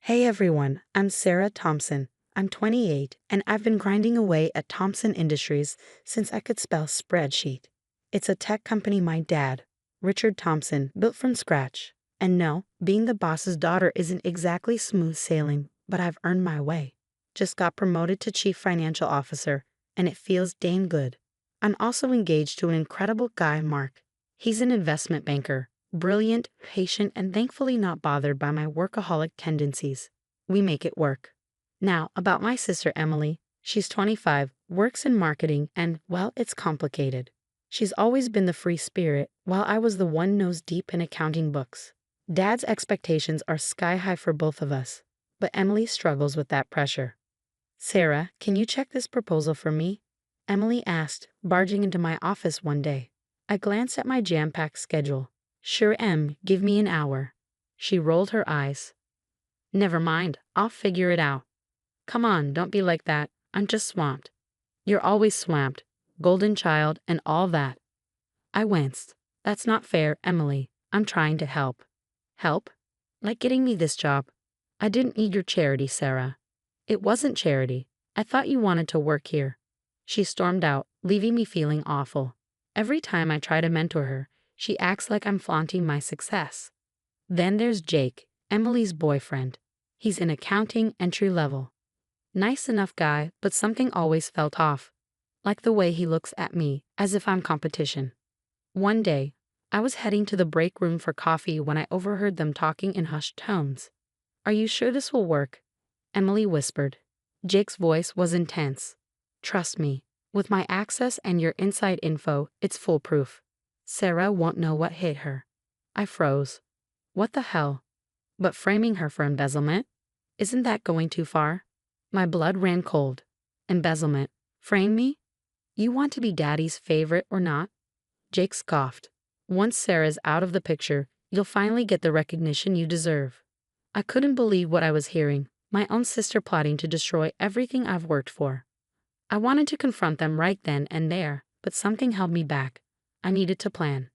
Hey everyone, I'm Sarah Thompson. I'm 28 and I've been grinding away at Thompson Industries since I could spell spreadsheet. It's a tech company my dad, Richard Thompson, built from scratch. And no, being the boss's daughter isn't exactly smooth sailing, but I've earned my way. Just got promoted to chief financial officer, and it feels dang good. I'm also engaged to an incredible guy, Mark. He's an investment banker. Brilliant, patient, and thankfully not bothered by my workaholic tendencies. We make it work. Now, about my sister Emily. She's 25, works in marketing, and, well, it's complicated. She's always been the free spirit, while I was the one nose deep in accounting books. Dad's expectations are sky high for both of us, but Emily struggles with that pressure. Sarah, can you check this proposal for me? Emily asked, barging into my office one day. I glanced at my jam-packed schedule. Sure, Em, give me an hour. She rolled her eyes. Never mind, I'll figure it out. Come on, don't be like that. I'm just swamped. You're always swamped, golden child, and all that. I winced. That's not fair, Emily. I'm trying to help. Help? Like getting me this job. I didn't need your charity, Sarah. It wasn't charity. I thought you wanted to work here. She stormed out, leaving me feeling awful. Every time I try to mentor her, she acts like I'm flaunting my success. Then there's Jake, Emily's boyfriend. He's in accounting entry level. Nice enough guy, but something always felt off. Like the way he looks at me, as if I'm competition. One day, I was heading to the break room for coffee when I overheard them talking in hushed tones. Are you sure this will work? Emily whispered. Jake's voice was intense. Trust me, with my access and your inside info, it's foolproof. Sarah won't know what hit her. I froze. What the hell? But framing her for embezzlement? Isn't that going too far? My blood ran cold. Embezzlement. Frame me? You want to be daddy's favorite or not? Jake scoffed. Once Sarah's out of the picture, you'll finally get the recognition you deserve. I couldn't believe what I was hearing. My own sister plotting to destroy everything I've worked for. I wanted to confront them right then and there, but something held me back. I needed to plan.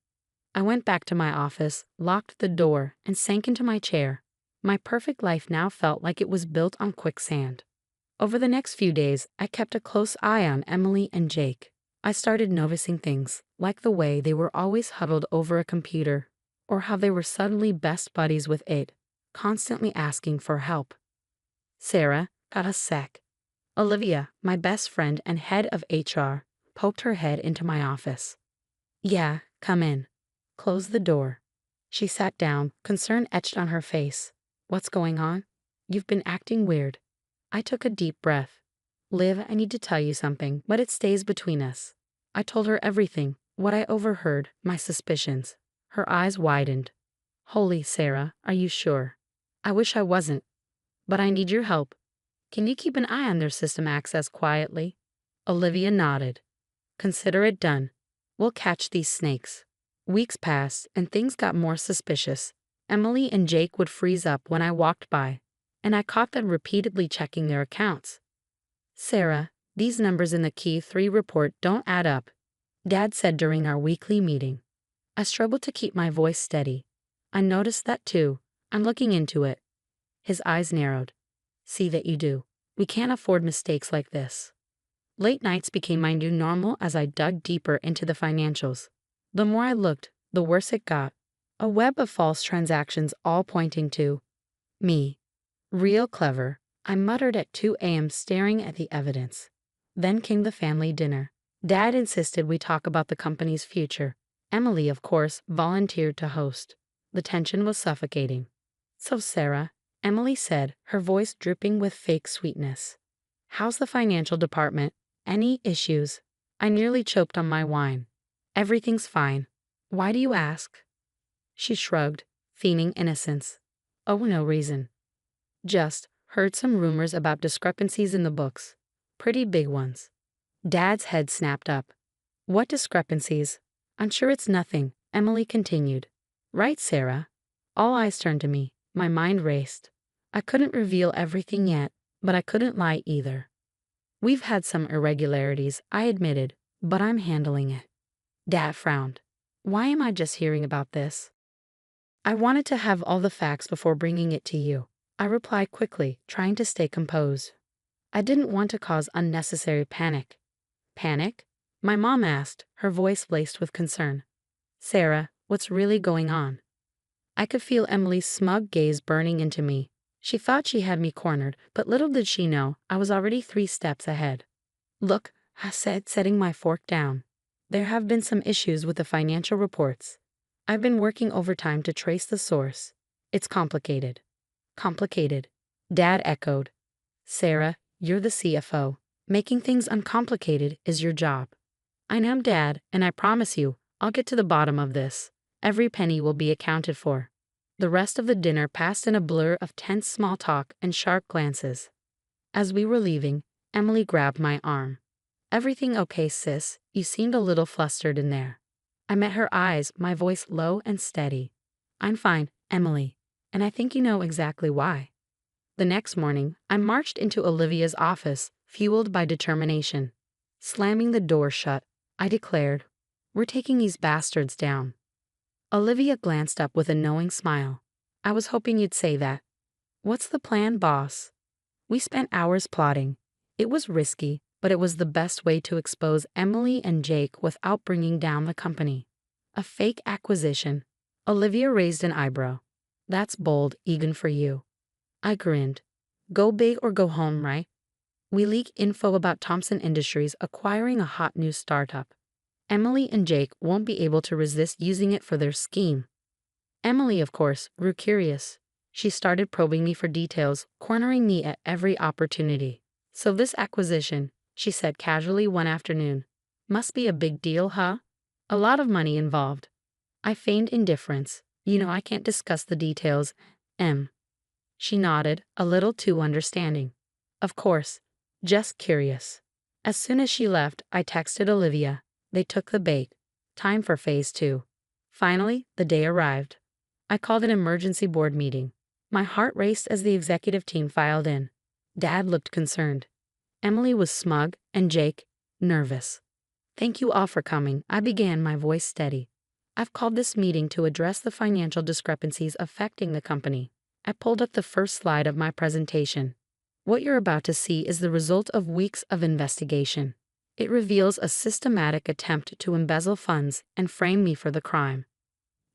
I went back to my office, locked the door, and sank into my chair. My perfect life now felt like it was built on quicksand. Over the next few days, I kept a close eye on Emily and Jake. I started noticing things, like the way they were always huddled over a computer, or how they were suddenly best buddies with it, constantly asking for help. Sarah, got a sec. Olivia, my best friend and head of HR, poked her head into my office. Yeah, come in. Close the door. She sat down, concern etched on her face. What's going on? You've been acting weird. I took a deep breath. Liv, I need to tell you something, but it stays between us. I told her everything, what I overheard, my suspicions. Her eyes widened. Holy Sarah, are you sure? I wish I wasn't. But I need your help. Can you keep an eye on their system access quietly? Olivia nodded. Consider it done. We'll catch these snakes. Weeks passed, and things got more suspicious. Emily and Jake would freeze up when I walked by, and I caught them repeatedly checking their accounts. Sarah, these numbers in the Key 3 report don't add up, Dad said during our weekly meeting. I struggled to keep my voice steady. I noticed that too. I'm looking into it. His eyes narrowed. See that you do. We can't afford mistakes like this. Late nights became my new normal as I dug deeper into the financials. The more I looked, the worse it got. A web of false transactions all pointing to me. Real clever, I muttered at 2 a.m. staring at the evidence. Then came the family dinner. Dad insisted we talk about the company's future. Emily, of course, volunteered to host. The tension was suffocating. So Sarah, Emily said, her voice dripping with fake sweetness. How's the financial department? Any issues? I nearly choked on my wine. Everything's fine. Why do you ask? She shrugged, feigning innocence. Oh, no reason. Just heard some rumors about discrepancies in the books. Pretty big ones. Dad's head snapped up. What discrepancies? I'm sure it's nothing, Emily continued. Right, Sarah? All eyes turned to me. My mind raced. I couldn't reveal everything yet, but I couldn't lie either. We've had some irregularities, I admitted, but I'm handling it. Dad frowned. Why am I just hearing about this? I wanted to have all the facts before bringing it to you. I replied quickly, trying to stay composed. I didn't want to cause unnecessary panic. Panic? My mom asked, her voice laced with concern. Sarah, what's really going on? I could feel Emily's smug gaze burning into me. She thought she had me cornered, but little did she know I was already 3 steps ahead. Look, I said, setting my fork down. There have been some issues with the financial reports. I've been working overtime to trace the source. It's complicated. Complicated, Dad echoed. Sarah, you're the CFO. Making things uncomplicated is your job. I know, Dad, and I promise you, I'll get to the bottom of this. Every penny will be accounted for. The rest of the dinner passed in a blur of tense small talk and sharp glances. As we were leaving, Emily grabbed my arm. Everything okay, sis? You seemed a little flustered in there. I met her eyes, my voice low and steady. I'm fine, Emily, and I think you know exactly why. The next morning, I marched into Olivia's office, fueled by determination. Slamming the door shut, I declared, "We're taking these bastards down." Olivia glanced up with a knowing smile. I was hoping you'd say that. What's the plan, boss? We spent hours plotting. It was risky, but it was the best way to expose Emily and Jake without bringing down the company. A fake acquisition. Olivia raised an eyebrow. That's bold, even for you. I grinned. Go big or go home, right? We leak info about Thompson Industries acquiring a hot new startup. Emily and Jake won't be able to resist using it for their scheme. Emily, of course, grew curious. She started probing me for details, cornering me at every opportunity. So this acquisition, she said casually one afternoon, must be a big deal, huh? A lot of money involved. I feigned indifference. You know I can't discuss the details, Em. She nodded, a little too understanding. Of course. Just curious. As soon as she left, I texted Olivia. They took the bait. Time for phase 2. Finally, the day arrived. I called an emergency board meeting. My heart raced as the executive team filed in. Dad looked concerned. Emily was smug, and Jake, nervous. Thank you all for coming, I began, my voice steady. I've called this meeting to address the financial discrepancies affecting the company. I pulled up the first slide of my presentation. What you're about to see is the result of weeks of investigation. It reveals a systematic attempt to embezzle funds and frame me for the crime.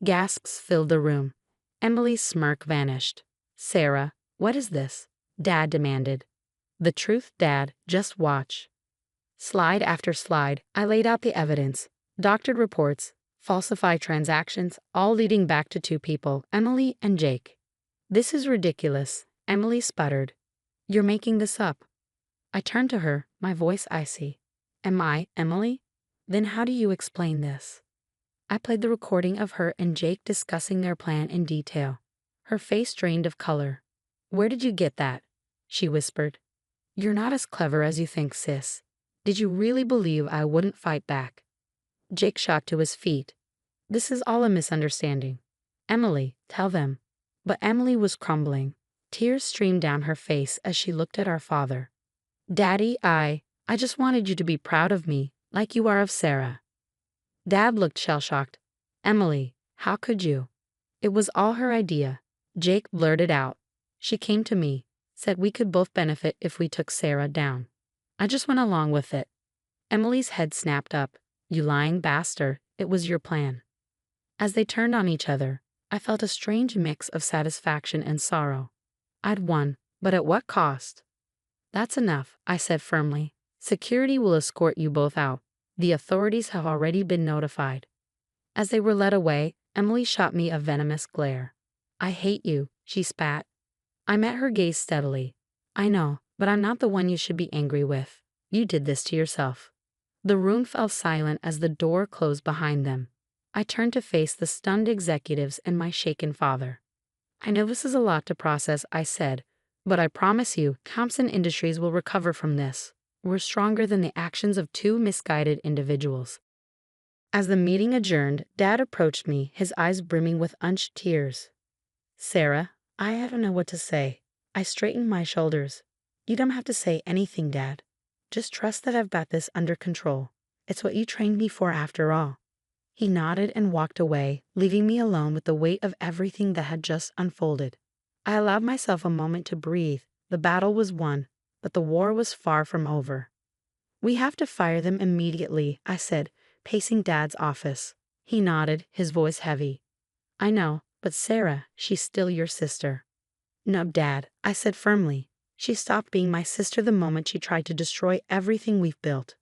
Gasps filled the room. Emily's smirk vanished. Sarah, what is this? Dad demanded. The truth, Dad, just watch. Slide after slide, I laid out the evidence. Doctored reports, falsified transactions, all leading back to 2 people, Emily and Jake. This is ridiculous, Emily sputtered. You're making this up. I turned to her, my voice icy. Am I, Emily? Then how do you explain this? I played the recording of her and Jake discussing their plan in detail. Her face drained of color. Where did you get that? She whispered. You're not as clever as you think, sis. Did you really believe I wouldn't fight back? Jake shot to his feet. This is all a misunderstanding. Emily, tell them. But Emily was crumbling. Tears streamed down her face as she looked at our father. Daddy, I just wanted you to be proud of me, like you are of Sarah. Dad looked shell-shocked. Emily, how could you? It was all her idea. Jake blurted out. She came to me, said we could both benefit if we took Sarah down. I just went along with it. Emily's head snapped up. You lying bastard, it was your plan. As they turned on each other, I felt a strange mix of satisfaction and sorrow. I'd won, but at what cost? That's enough, I said firmly. Security will escort you both out. The authorities have already been notified. As they were led away, Emily shot me a venomous glare. I hate you, she spat. I met her gaze steadily. I know, but I'm not the one you should be angry with. You did this to yourself. The room fell silent as the door closed behind them. I turned to face the stunned executives and my shaken father. I know this is a lot to process, I said, but I promise you, Thompson Industries will recover from this. We're stronger than the actions of 2 misguided individuals. As the meeting adjourned, Dad approached me, his eyes brimming with unshed tears. Sarah, I don't know what to say. I straightened my shoulders. You don't have to say anything, Dad. Just trust that I've got this under control. It's what you trained me for after all. He nodded and walked away, leaving me alone with the weight of everything that had just unfolded. I allowed myself a moment to breathe. The battle was won, but the war was far from over. We have to fire them immediately, I said, pacing Dad's office. He nodded, his voice heavy. I know, but Sarah, she's still your sister. No, Dad, I said firmly. She stopped being my sister the moment she tried to destroy everything we've built.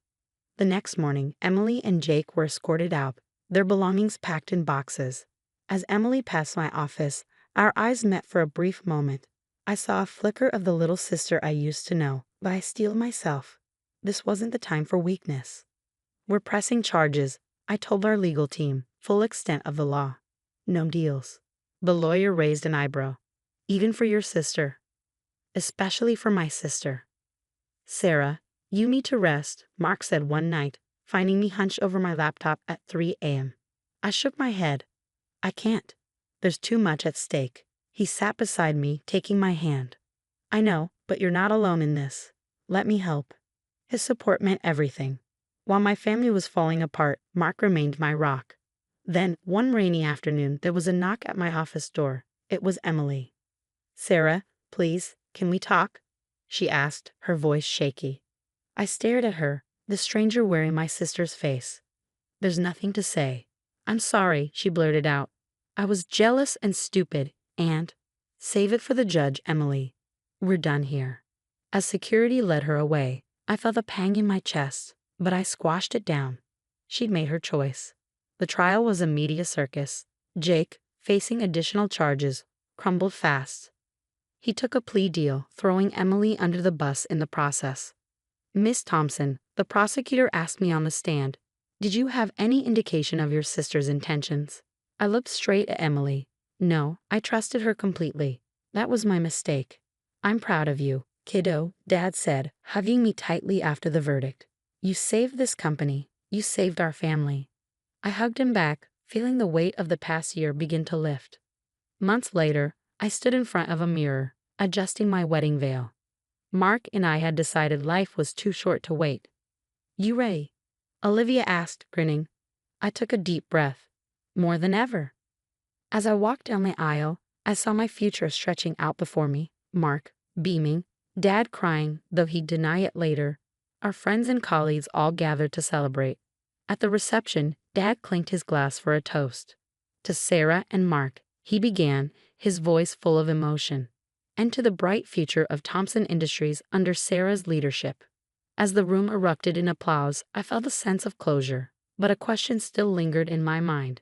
The next morning, Emily and Jake were escorted out, their belongings packed in boxes. As Emily passed my office, our eyes met for a brief moment. I saw a flicker of the little sister I used to know, but I steeled myself. This wasn't the time for weakness. We're pressing charges, I told our legal team, full extent of the law. No deals. The lawyer raised an eyebrow. Even for your sister. Especially for my sister. Sarah, you need to rest, Mark said one night, finding me hunched over my laptop at 3 a.m. I shook my head. I can't. There's too much at stake. He sat beside me, taking my hand. I know, but you're not alone in this. Let me help. His support meant everything. While my family was falling apart, Mark remained my rock. Then, one rainy afternoon, there was a knock at my office door. It was Emily. Sarah, please, can we talk? She asked, her voice shaky. I stared at her, the stranger wearing my sister's face. There's nothing to say. I'm sorry, she blurted out. I was jealous and stupid, and... Save it for the judge, Emily. We're done here. As security led her away, I felt a pang in my chest, but I squashed it down. She'd made her choice. The trial was a media circus. Jake, facing additional charges, crumbled fast. He took a plea deal, throwing Emily under the bus in the process. Miss Thompson, the prosecutor asked me on the stand, did you have any indication of your sister's intentions? I looked straight at Emily. No, I trusted her completely. That was my mistake. I'm proud of you, kiddo, Dad said, hugging me tightly after the verdict. You saved this company. You saved our family. I hugged him back, feeling the weight of the past year begin to lift. Months later, I stood in front of a mirror, adjusting my wedding veil. Mark and I had decided life was too short to wait. You ready? Olivia asked, grinning. I took a deep breath. More than ever. As I walked down the aisle, I saw my future stretching out before me, Mark, beaming, Dad crying, though he'd deny it later. Our friends and colleagues all gathered to celebrate. At the reception, Dad clinked his glass for a toast. To Sarah and Mark, he began, his voice full of emotion. And to the bright future of Thompson Industries under Sarah's leadership. As the room erupted in applause, I felt a sense of closure, but a question still lingered in my mind.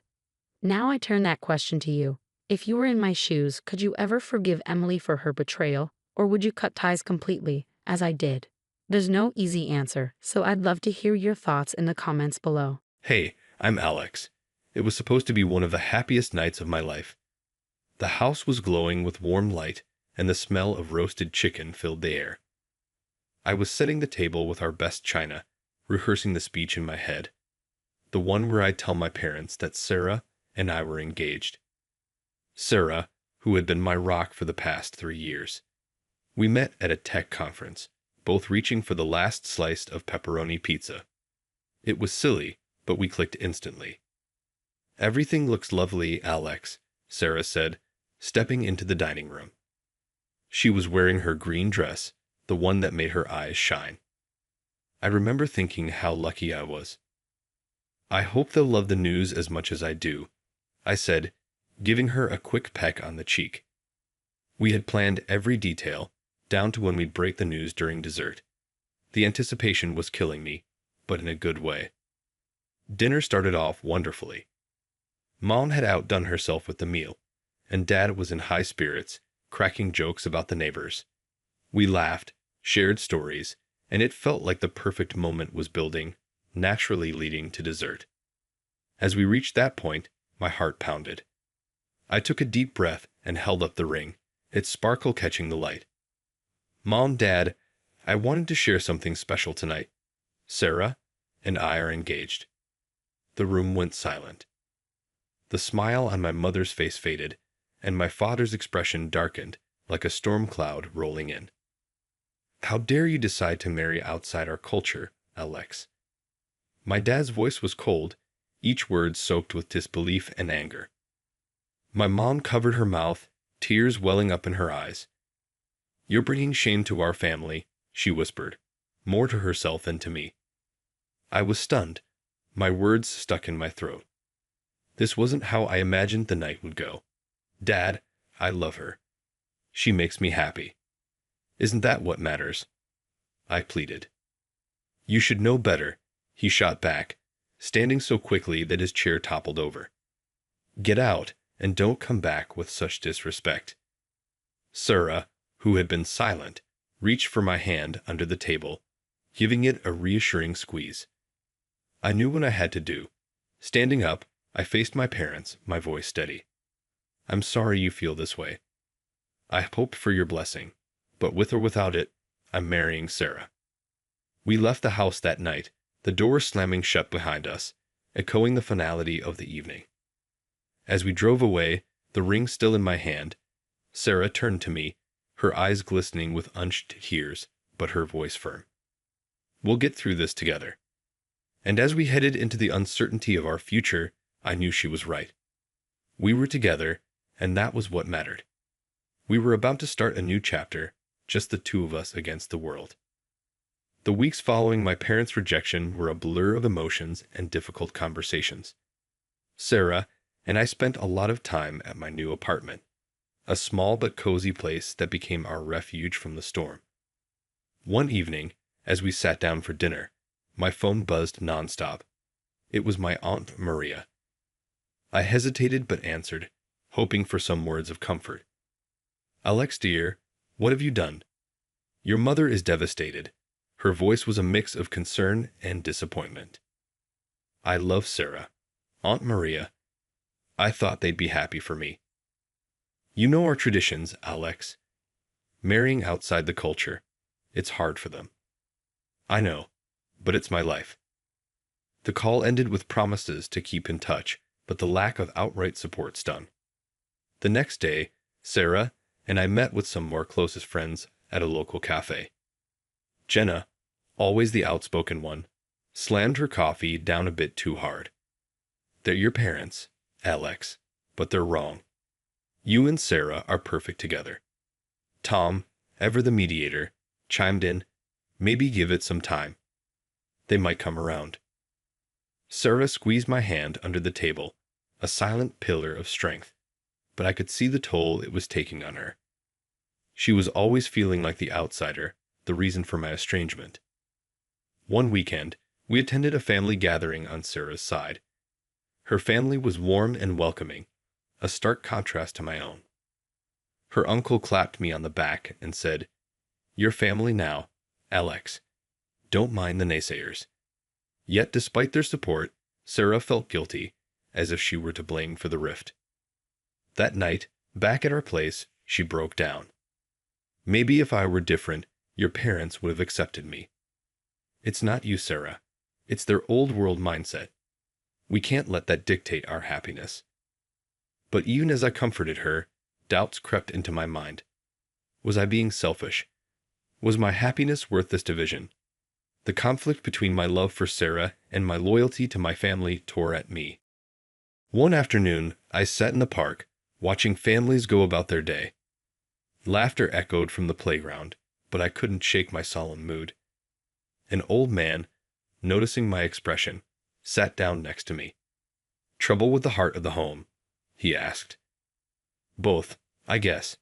Now I turn that question to you. If you were in my shoes, could you ever forgive Emily for her betrayal, or would you cut ties completely, as I did? There's no easy answer, so I'd love to hear your thoughts in the comments below. Hey, I'm Alex. It was supposed to be one of the happiest nights of my life. The house was glowing with warm light, and the smell of roasted chicken filled the air. I was setting the table with our best china, rehearsing the speech in my head, the one where I'd tell my parents that Sarah and I were engaged. Sarah, who had been my rock for the past 3 years. We met at a tech conference, both reaching for the last slice of pepperoni pizza. It was silly, but we clicked instantly. Everything looks lovely, Alex, Sarah said, stepping into the dining room. She was wearing her green dress, the one that made her eyes shine. I remember thinking how lucky I was. I hope they'll love the news as much as I do, I said, giving her a quick peck on the cheek. We had planned every detail, down to when we'd break the news during dessert. The anticipation was killing me, but in a good way. Dinner started off wonderfully. Mom had outdone herself with the meal, and Dad was in high spirits, cracking jokes about the neighbors. We laughed, shared stories, and it felt like the perfect moment was building, naturally leading to dessert. As we reached that point, my heart pounded. I took a deep breath and held up the ring, its sparkle catching the light. Mom, Dad, I wanted to share something special tonight. Sarah and I are engaged. The room went silent. The smile on my mother's face faded, and my father's expression darkened like a storm cloud rolling in. How dare you decide to marry outside our culture, Alex? My dad's voice was cold, each word soaked with disbelief and anger. My mom covered her mouth, tears welling up in her eyes. "You're bringing shame to our family," she whispered, more to herself than to me. I was stunned, my words stuck in my throat. This wasn't how I imagined the night would go. "Dad, I love her. She makes me happy. Isn't that what matters?" I pleaded. "You should know better," he shot back, standing so quickly that his chair toppled over. "Get out, and don't come back with such disrespect." Sarah, who had been silent, reached for my hand under the table, giving it a reassuring squeeze. I knew what I had to do. Standing up, I faced my parents, my voice steady. "I'm sorry you feel this way. I hoped for your blessing, but with or without it, I'm marrying Sarah." We left the house that night, the door slamming shut behind us, echoing the finality of the evening. As we drove away, the ring still in my hand, Sarah turned to me, her eyes glistening with unshed tears, but her voice firm. "We'll get through this together." And as we headed into the uncertainty of our future, I knew she was right. We were together, and that was what mattered. We were about to start a new chapter, just the two of us against the world. The weeks following my parents' rejection were a blur of emotions and difficult conversations. Sarah and I spent a lot of time at my new apartment, a small but cozy place that became our refuge from the storm. One evening, as we sat down for dinner, my phone buzzed nonstop. It was my Aunt Maria. I hesitated but answered, hoping for some words of comfort. "Alex, dear, what have you done? Your mother is devastated." Her voice was a mix of concern and disappointment. "I love Sarah. Aunt Maria. I thought they'd be happy for me. You know our traditions, Alex. Marrying outside the culture. It's hard for them." "I know, but it's my life." The call ended with promises to keep in touch, but the lack of outright support stung. The next day, Sarah and I met with some of our closest friends at a local cafe. Jenna, always the outspoken one, slammed her coffee down a bit too hard. "They're your parents, Alex, but they're wrong. You and Sarah are perfect together." Tom, ever the mediator, chimed in, "Maybe give it some time. They might come around." Sarah squeezed my hand under the table, a silent pillar of strength, but I could see the toll it was taking on her. She was always feeling like the outsider, the reason for my estrangement. One weekend, we attended a family gathering on Sarah's side. Her family was warm and welcoming, a stark contrast to my own. Her uncle clapped me on the back and said, "Your family now, Alex. Don't mind the naysayers." Yet despite their support, Sarah felt guilty, as if she were to blame for the rift. That night, back at our place, she broke down. "Maybe if I were different, your parents would have accepted me." "It's not you, Sarah. It's their old world mindset. We can't let that dictate our happiness." But even as I comforted her, doubts crept into my mind. Was I being selfish? Was my happiness worth this division? The conflict between my love for Sarah and my loyalty to my family tore at me. One afternoon, I sat in the park, watching families go about their day. Laughter echoed from the playground, but I couldn't shake my solemn mood. An old man, noticing my expression, sat down next to me. "Trouble with the heart of the home?" he asked. "Both, I guess,"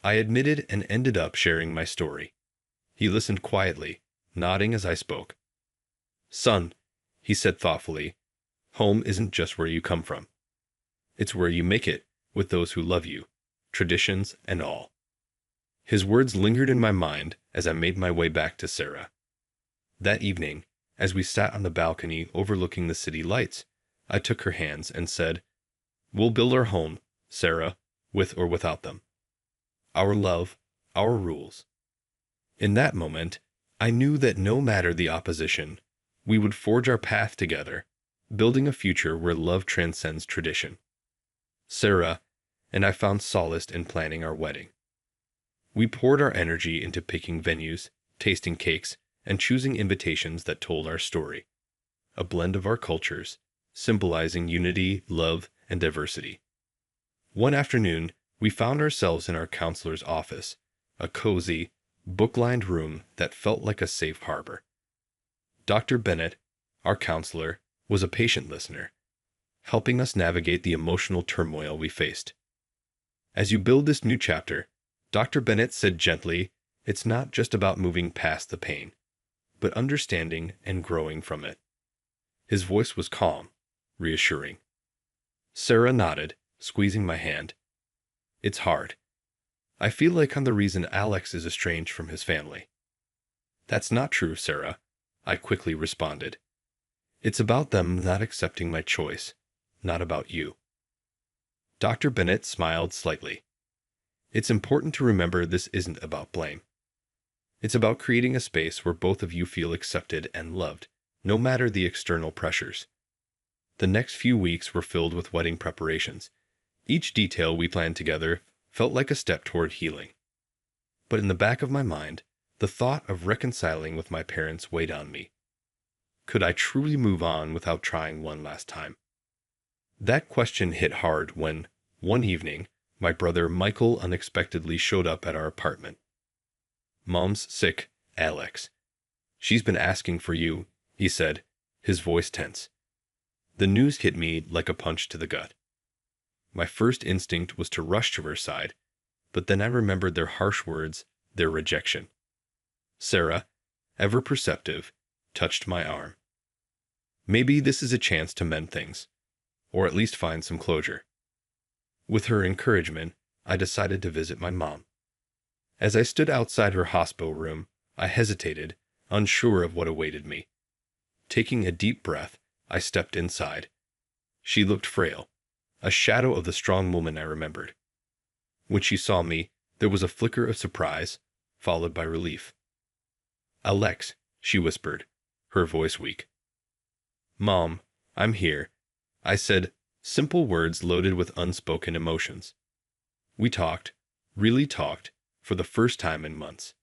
I admitted and ended up sharing my story. He listened quietly, nodding as I spoke. "Son," he said thoughtfully, "home isn't just where you come from. It's where you make it with those who love you, traditions and all." His words lingered in my mind as I made my way back to Sarah. That evening, as we sat on the balcony overlooking the city lights, I took her hands and said, "We'll build our home, Sarah, with or without them. Our love, our rules." In that moment, I knew that no matter the opposition, we would forge our path together, building a future where love transcends tradition. Sarah and I found solace in planning our wedding. We poured our energy into picking venues, tasting cakes, and choosing invitations that told our story, a blend of our cultures, symbolizing unity, love, and diversity. One afternoon, We found ourselves in our counselor's office, a cozy, book-lined room that felt like a safe harbor. Dr. Bennett, our counselor, was a patient listener, helping us navigate the emotional turmoil we faced. As you build this new chapter, Dr. Bennett said gently, it's not just about moving past the pain, but understanding and growing from it. His voice was calm, reassuring. Sarah nodded, squeezing my hand. It's hard. I feel like I'm the reason Alex is estranged from his family. That's not true, Sarah, I quickly responded. It's about them not accepting my choice, not about you. Dr. Bennett smiled slightly. It's important to remember this isn't about blame. It's about creating a space where both of you feel accepted and loved, no matter the external pressures. The next few weeks were filled with wedding preparations. Each detail we planned together felt like a step toward healing. But in the back of my mind, the thought of reconciling with my parents weighed on me. Could I truly move on without trying one last time? That question hit hard when, one evening, my brother Michael unexpectedly showed up at our apartment. Mom's sick, Alex. She's been asking for you, he said, his voice tense. The news hit me like a punch to the gut. My first instinct was to rush to her side, but then I remembered their harsh words, their rejection. Sarah, ever perceptive, touched my arm. Maybe this is a chance to mend things, or at least find some closure. With her encouragement, I decided to visit my mom. As I stood outside her hospital room, I hesitated, unsure of what awaited me. Taking a deep breath, I stepped inside. She looked frail, a shadow of the strong woman I remembered. When she saw me, there was a flicker of surprise, followed by relief. Alex, she whispered, her voice weak. Mom, I'm here, I said, simple words loaded with unspoken emotions. We talked, really talked, for the first time in months.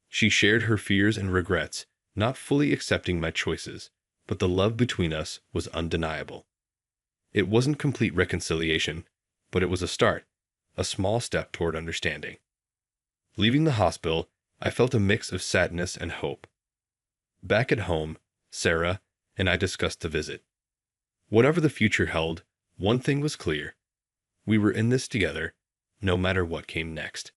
She shared her fears and regrets, not fully accepting my choices, but the love between us was undeniable. It wasn't complete reconciliation, but it was a start, a small step toward understanding. Leaving the hospital, I felt a mix of sadness and hope. Back at home, Sarah and I discussed the visit. Whatever the future held, one thing was clear. We were in this together, no matter what came next.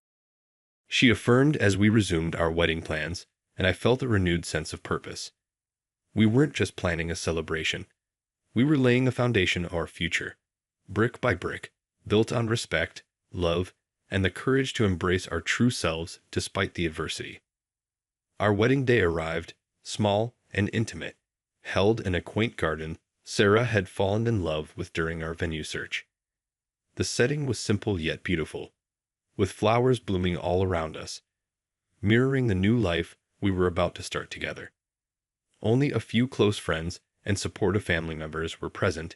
She affirmed as we resumed our wedding plans, and I felt a renewed sense of purpose. We weren't just planning a celebration. We were laying a foundation of our future, brick by brick, built on respect, love, and the courage to embrace our true selves despite the adversity. Our wedding day arrived, small and intimate, held in a quaint garden Sarah had fallen in love with during our venue search. The setting was simple yet beautiful, with flowers blooming all around us, mirroring the new life we were about to start together. Only a few close friends and supportive family members were present,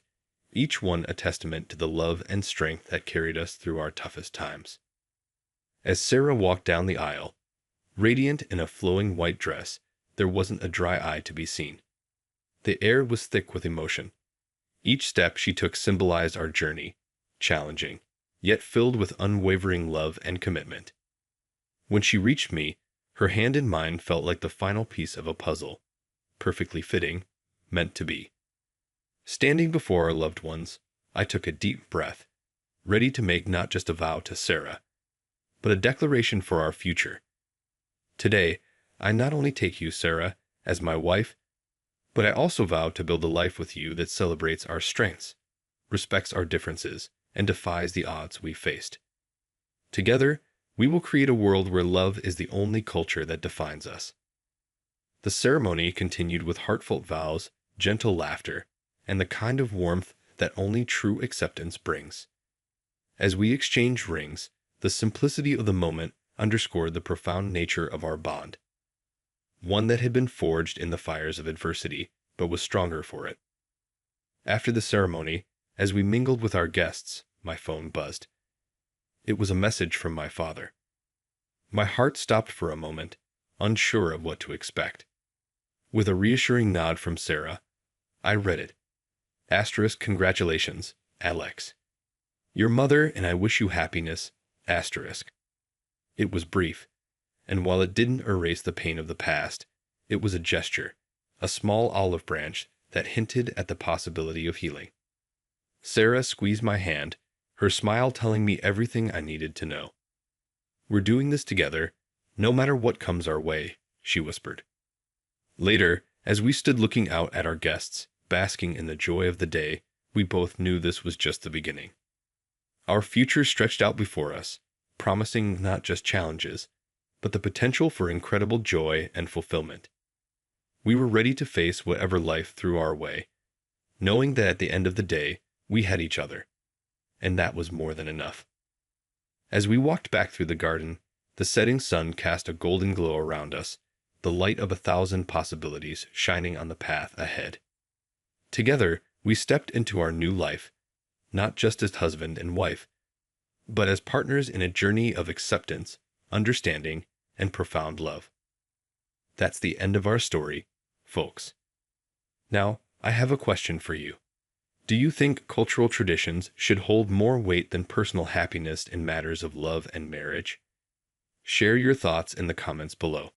each one a testament to the love and strength that carried us through our toughest times. As Sarah walked down the aisle, radiant in a flowing white dress, there wasn't a dry eye to be seen. The air was thick with emotion. Each step she took symbolized our journey, challenging, yet filled with unwavering love and commitment. When she reached me, her hand in mine felt like the final piece of a puzzle, perfectly fitting, meant to be. Standing before our loved ones, I took a deep breath, ready to make not just a vow to Sarah, but a declaration for our future. Today, I not only take you, Sarah, as my wife, but I also vow to build a life with you that celebrates our strengths, respects our differences, and defies the odds we faced. Together, we will create a world where love is the only culture that defines us. The ceremony continued with heartfelt vows, gentle laughter, and the kind of warmth that only true acceptance brings. As we exchanged rings, the simplicity of the moment underscored the profound nature of our bond, one that had been forged in the fires of adversity, but was stronger for it. After the ceremony, as we mingled with our guests, my phone buzzed. It was a message from my father. My heart stopped for a moment, unsure of what to expect. With a reassuring nod from Sarah, I read it. *Congratulations, Alex. Your mother and I wish you happiness, asterisk. It was brief, and while it didn't erase the pain of the past, it was a gesture, a small olive branch that hinted at the possibility of healing. Sarah squeezed my hand, her smile telling me everything I needed to know. We're doing this together, no matter what comes our way, she whispered. Later, as we stood looking out at our guests, basking in the joy of the day, we both knew this was just the beginning. Our future stretched out before us, promising not just challenges, but the potential for incredible joy and fulfillment. We were ready to face whatever life threw our way, knowing that at the end of the day, we had each other, and that was more than enough. As we walked back through the garden, the setting sun cast a golden glow around us, the light of 1,000 possibilities shining on the path ahead. Together, we stepped into our new life, not just as husband and wife, but as partners in a journey of acceptance, understanding, and profound love. That's the end of our story, folks. Now, I have a question for you. Do you think cultural traditions should hold more weight than personal happiness in matters of love and marriage? Share your thoughts in the comments below.